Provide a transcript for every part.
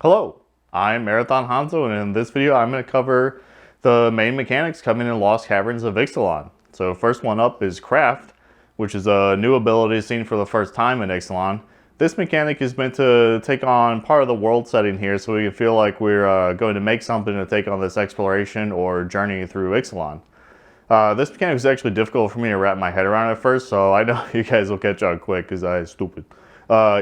Hello, I'm Marathon Hanzo, and in this video I'm going to cover the main mechanics coming in Lost Caverns of Ixalan. So first one up is Craft, which is a new ability seen for the first time in Ixalan. This mechanic is meant to take on part of the world setting here, so we can feel like we're going to make something to take on this exploration or journey through Ixalan. This mechanic is actually difficult for me to wrap my head around at first, so I know you guys will catch on quick because I'm stupid.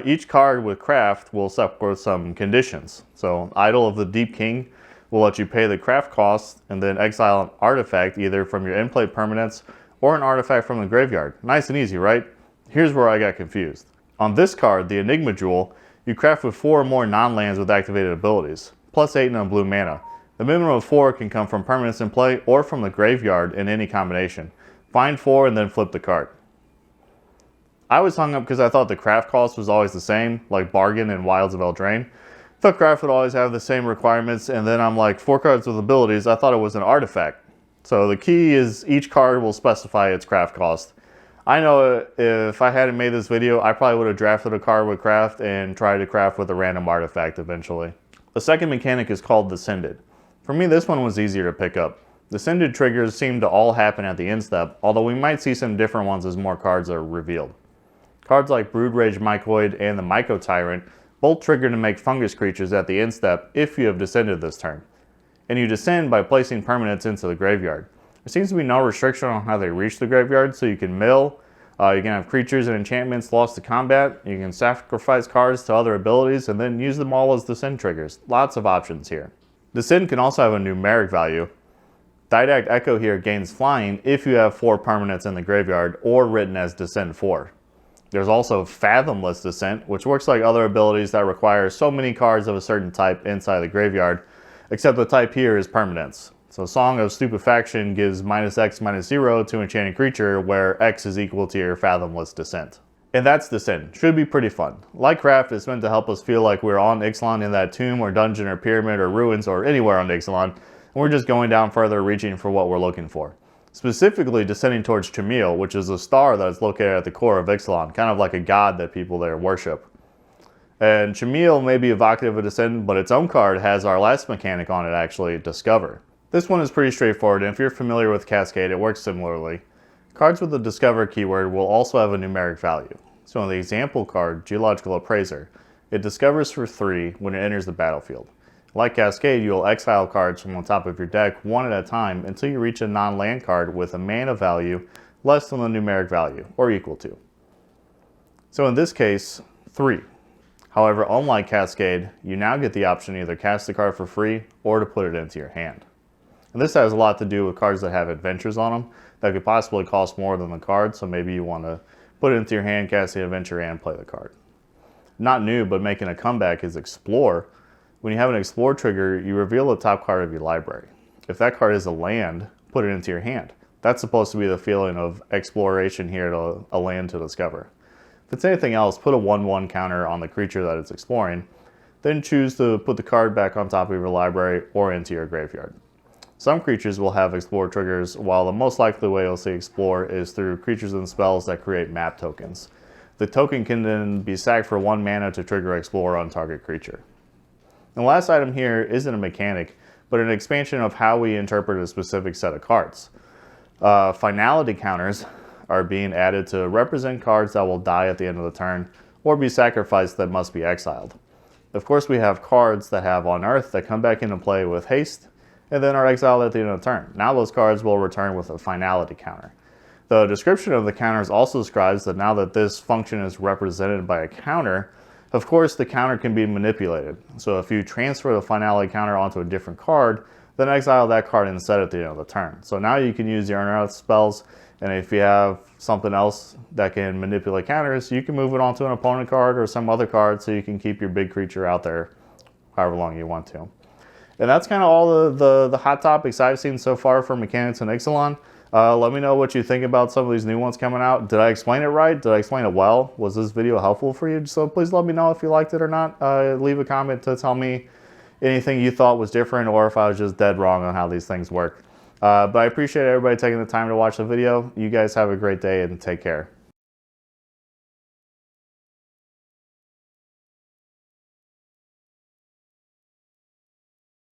Each card with Craft will set forth some conditions. So Idol of the Deep King will let you pay the craft cost and then exile an artifact either from your in-play permanents or an artifact from the graveyard. Nice and easy, right? Here's where I got confused. On this card, the Enigma Jewel, you craft with 4 or more non-lands with activated abilities, plus 8 and blue mana. The minimum of 4 can come from permanents in play or from the graveyard in any combination. Find 4 and then flip the card. I was hung up because I thought the craft cost was always the same, like Bargain and Wilds of Eldraine. Thought craft would always have the same requirements, and then I'm like, 4 cards with abilities, I thought it was an artifact. So the key is each card will specify its craft cost. I know if I hadn't made this video, I probably would have drafted a card with craft and tried to craft with a random artifact eventually. The second mechanic is called Descended. For me, this one was easier to pick up. Descended triggers seem to all happen at the end step, although we might see some different ones as more cards are revealed. Cards like Broodrage Mycoid and the Myco Tyrant both trigger to make fungus creatures at the end step if you have descended this turn. And you descend by placing permanents into the graveyard. There seems to be no restriction on how they reach the graveyard, so you can mill, you can have creatures and enchantments lost to combat, you can sacrifice cards to other abilities, and then use them all as descend triggers. Lots of options here. Descend can also have a numeric value. Didact Echo here gains flying if you have 4 permanents in the graveyard or written as Descend 4. There's also Fathomless Descent, which works like other abilities that require so many cards of a certain type inside the graveyard, except the type here is permanents. So Song of Stupefaction gives -X/-0 to enchanted creature, where X is equal to your Fathomless Descent. And that's Descent. Should be pretty fun. Like Craft, it's meant to help us feel like we're on Ixalan in that tomb or dungeon or pyramid or ruins or anywhere on Ixalan, and we're just going down further, reaching for what we're looking for. Specifically descending towards Chamil, which is a star that is located at the core of Ixalan, kind of like a god that people there worship. And Chamil may be evocative of Descend, but its own card has our last mechanic on it actually, Discover. This one is pretty straightforward, and if you're familiar with Cascade, it works similarly. Cards with the Discover keyword will also have a numeric value. So on the example card, Geological Appraiser, it discovers for 3 when it enters the battlefield. Like Cascade, you'll exile cards from on top of your deck one at a time until you reach a non-land card with a mana value less than the numeric value, or equal to. So in this case, 3. However, unlike Cascade, you now get the option to either cast the card for free or to put it into your hand. And this has a lot to do with cards that have adventures on them that could possibly cost more than the card, so maybe you want to put it into your hand, cast the adventure, and play the card. Not new, but making a comeback is Explore. When you have an Explore trigger, you reveal the top card of your library. If that card is a land, put it into your hand. That's supposed to be the feeling of exploration here, to a land to discover. If it's anything else, put a 1/1 counter on the creature that it's exploring, then choose to put the card back on top of your library or into your graveyard. Some creatures will have Explore triggers, while the most likely way you'll see Explore is through creatures and spells that create map tokens. The token can then be sacked for 1 mana to trigger Explore on target creature. The last item here isn't a mechanic, but an expansion of how we interpret a specific set of cards. Finality Counters are being added to represent cards that will die at the end of the turn, or be sacrificed that must be exiled. Of course, we have cards that have Unearth that come back into play with haste, and then are exiled at the end of the turn. Now those cards will return with a Finality Counter. The description of the counters also describes that now that this function is represented by a counter, of course, the counter can be manipulated. So if you transfer the Finality Counter onto a different card, then exile that card instead at the end of the turn. So now you can use your Unearth spells, and if you have something else that can manipulate counters, you can move it onto an opponent card or some other card so you can keep your big creature out there however long you want to. And that's kind of all the hot topics I've seen so far for mechanics in Ixalan. Let me know what you think about some of these new ones coming out. Did I explain it right? Did I explain it well? Was this video helpful for you? So please let me know if you liked it or not. Leave a comment to tell me anything you thought was different or if I was just dead wrong on how these things work. But I appreciate everybody taking the time to watch the video. You guys have a great day and take care.